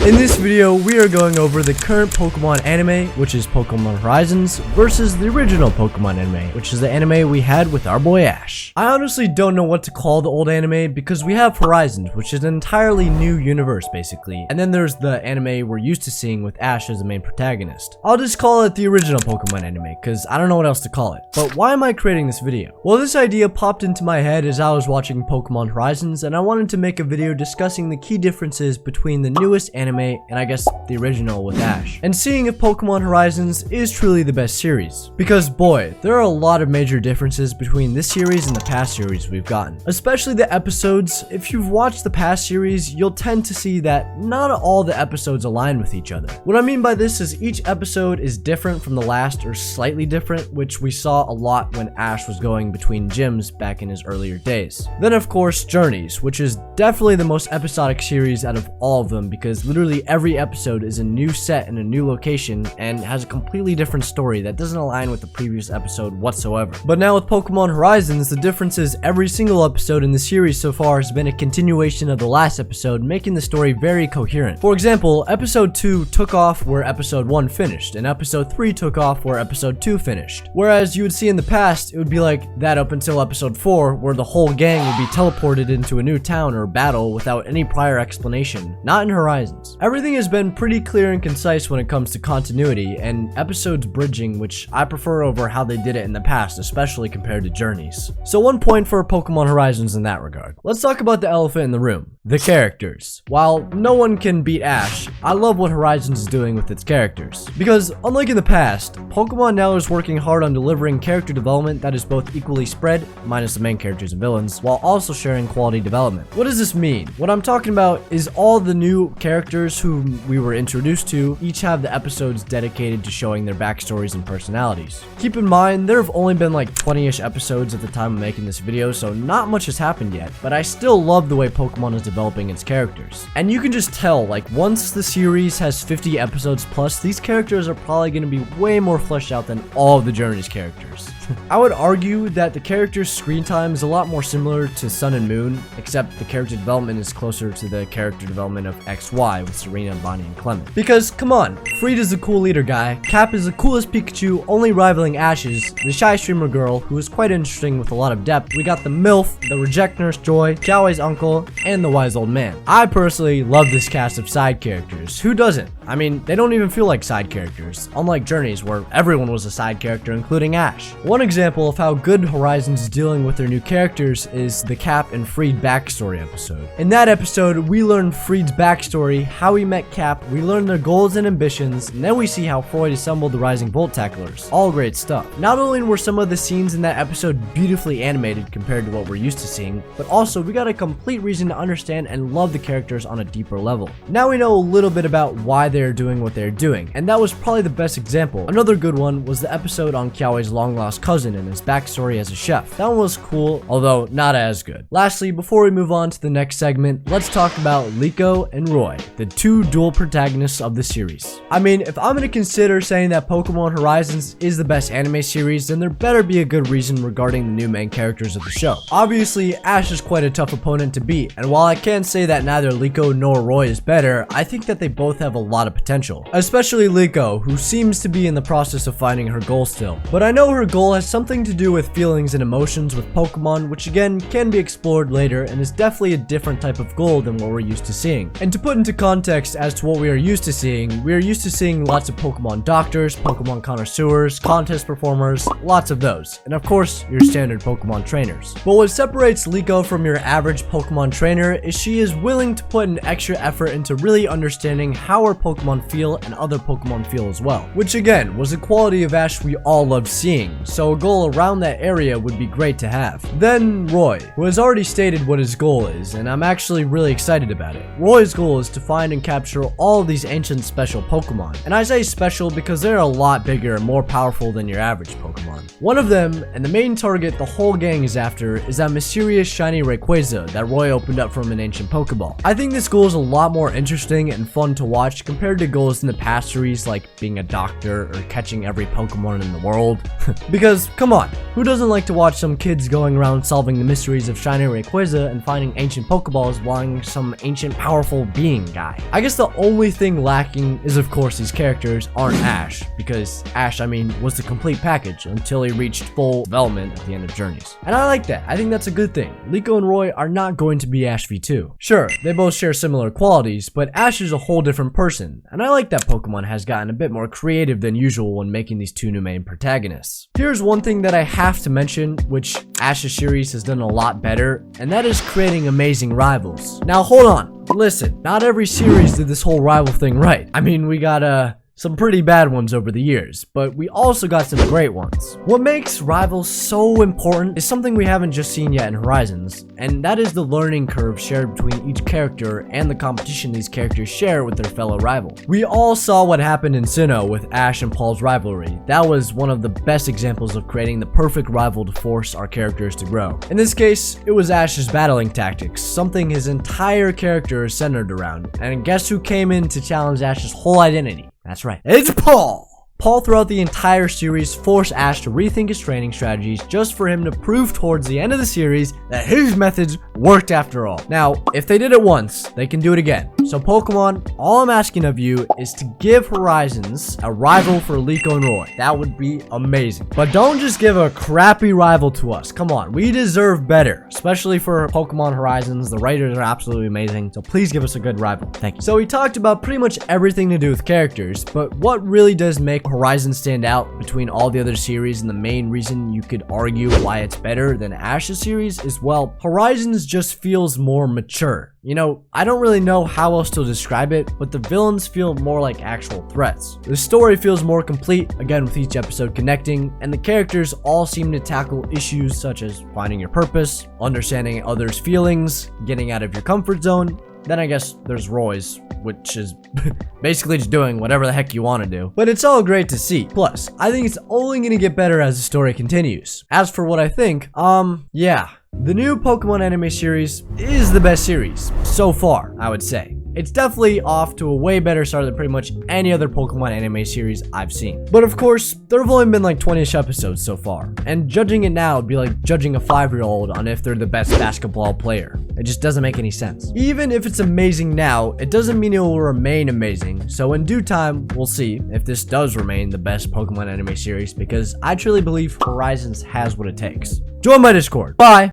In this video, we are going over the current Pokemon anime, which is Pokemon Horizons, versus the original Pokemon anime, which is the anime we had with our boy Ash. I honestly don't know what to call the old anime because we have Horizons, which is an entirely new universe basically, and then there's the anime we're used to seeing with Ash as the main protagonist. I'll just call it the original Pokemon anime because I don't know what else to call it. But why am I creating this video? Well, this idea popped into my head as I was watching Pokemon Horizons, and I wanted to make a video discussing the key differences between the newest anime and I guess the original with Ash, and seeing if Pokemon Horizons is truly the best series. Because boy, there are a lot of major differences between this series and the past series we've gotten. Especially the episodes. If you've watched the past series, you'll tend to see that not all the episodes align with each other. What I mean by this is each episode is different from the last or slightly different, which we saw a lot when Ash was going between gyms back in his earlier days. Then of course Journeys, which is definitely the most episodic series out of all of them because literally every episode is a new set in a new location and has a completely different story that doesn't align with the previous episode whatsoever. But now with Pokemon Horizons, the difference is every single episode in the series so far has been a continuation of the last episode, making the story very coherent. For example, episode 2 took off where episode 1 finished, and episode 3 took off where episode 2 finished. Whereas you would see in the past, it would be like that up until episode 4, where the whole gang would be teleported into a new town or battle without any prior explanation. Not in Horizons. Everything has been pretty clear and concise when it comes to continuity and episodes bridging, which I prefer over how they did it in the past, especially compared to Journeys. So 1 point for Pokemon Horizons in that regard. Let's talk about the elephant in the room. The characters. While no one can beat Ash, I love what Horizons is doing with its characters. Because unlike in the past, Pokemon now is working hard on delivering character development that is both equally spread, minus the main characters and villains, while also sharing quality development. What does this mean? What I'm talking about is all the new characters whom we were introduced to each have the episodes dedicated to showing their backstories and personalities. Keep in mind, there have only been like 20-ish episodes at the time of making this video, so not much has happened yet, but I still love the way Pokemon is developing its characters. And you can just tell, like, once the series has 50 episodes plus, these characters are probably going to be way more fleshed out than all of the Journeys characters. I would argue that the character's screen time is a lot more similar to Sun and Moon, except the character development is closer to the character development of XY with Serena, Bonnie, and Clement. Because, come on, Frieda's a cool leader guy, Cap is the coolest Pikachu, only rivaling Ash's, the shy streamer girl, who is quite interesting with a lot of depth. We got the MILF, the reject nurse Joy, Kiawe's uncle, and the wise old man. I personally love this cast of side characters. Who doesn't? I mean, they don't even feel like side characters, unlike Journeys where everyone was a side character including Ash. One example of how good Horizons is dealing with their new characters is the Cap and Fried backstory episode. In that episode, we learn Fried's backstory, how he met Cap, we learn their goals and ambitions, and then we see how Freud assembled the Rising Volt Tacklers. All great stuff. Not only were some of the scenes in that episode beautifully animated compared to what we're used to seeing, but also we got a complete reason to understand and love the characters on a deeper level. Now we know a little bit about why they're doing what they're doing, and that was probably the best example. Another good one was the episode on Kiawe's long lost cousin and his backstory as a chef. That one was cool, although not as good. Lastly, before we move on to the next segment, let's talk about Liko and Roy, the two dual protagonists of the series. I mean, if I'm gonna consider saying that Pokemon Horizons is the best anime series, then there better be a good reason regarding the new main characters of the show. Obviously, Ash is quite a tough opponent to beat, and while I can't say that neither Liko nor Roy is better, I think that they both have a lot of potential. Especially Liko, who seems to be in the process of finding her goal still. But I know her goal has something to do with feelings and emotions with Pokemon, which again can be explored later and is definitely a different type of goal than what we're used to seeing. And to put into context as to what we are used to seeing lots of Pokemon doctors, Pokemon connoisseurs, contest performers, lots of those, and of course your standard Pokemon trainers. But what separates Liko from your average Pokemon trainer is she is willing to put an extra effort into really understanding how her Pokemon feel and other Pokemon feel as well, which again was a quality of Ash we all loved seeing, so a goal around that area would be great to have. Then Roy, who has already stated what his goal is, and I'm actually really excited about it. Roy's goal is to find and capture all of these ancient special Pokemon, and I say special because they're a lot bigger and more powerful than your average Pokemon. One of them, and the main target the whole gang is after, is that mysterious shiny Rayquaza that Roy opened up from an ancient Pokeball. I think this goal is a lot more interesting and fun to watch compared to goals in the past series like being a doctor or catching every Pokemon in the world. Because, come on, who doesn't like to watch some kids going around solving the mysteries of shiny Rayquaza and finding ancient Pokeballs belonging to some ancient powerful being guy? I guess the only thing lacking is, of course, these characters aren't Ash, because Ash, I mean, was the complete package until he reached full development at the end of Journeys. And I like that. I think that's a good thing. Liko and Roy are not going to be Ash v2. Sure, they both share similar qualities, but Ash is a whole different person, and I like that Pokemon has gotten a bit more creative than usual when making these two new main protagonists. Here's one thing that I have to mention, which Ash's series has done a lot better, and that is creating amazing rivals. Now hold on, listen, not every series did this whole rival thing right. I mean, we got some pretty bad ones over the years, but we also got some great ones. What makes rivals so important is something we haven't just seen yet in Horizons, and that is the learning curve shared between each character and the competition these characters share with their fellow rival. We all saw what happened in Sinnoh with Ash and Paul's rivalry. That was one of the best examples of creating the perfect rival to force our characters to grow. In this case, it was Ash's battling tactics, something his entire character is centered around, and guess who came in to challenge Ash's whole identity? That's right, it's Paul! Paul throughout the entire series forced Ash to rethink his training strategies just for him to prove towards the end of the series that his methods worked after all. Now, if they did it once, they can do it again. So Pokemon, all I'm asking of you is to give Horizons a rival for Liko and Roy. That would be amazing. But don't just give a crappy rival to us. Come on, we deserve better, especially for Pokemon Horizons. The writers are absolutely amazing, so please give us a good rival. Thank you. So we talked about pretty much everything to do with characters, but what really does make Horizons stand out between all the other series, and the main reason you could argue why it's better than Ash's series is, well, Horizons just feels more mature. You know, I don't really know how else to describe it, but the villains feel more like actual threats. The story feels more complete, again with each episode connecting, and the characters all seem to tackle issues such as finding your purpose, understanding others' feelings, getting out of your comfort zone. Then I guess there's Roy's, which is basically just doing whatever the heck you want to do. But it's all great to see. Plus, I think it's only going to get better as the story continues. As for what I think, yeah. The new Pokemon anime series is the best series so far, I would say. It's definitely off to a way better start than pretty much any other Pokemon anime series I've seen. But of course, there have only been like 20-ish episodes so far, and judging it now would be like judging a 5-year-old on if they're the best basketball player. It just doesn't make any sense. Even if it's amazing now, it doesn't mean it will remain amazing, so in due time, we'll see if this does remain the best Pokemon anime series, because I truly believe Horizons has what it takes. Join my Discord. Bye!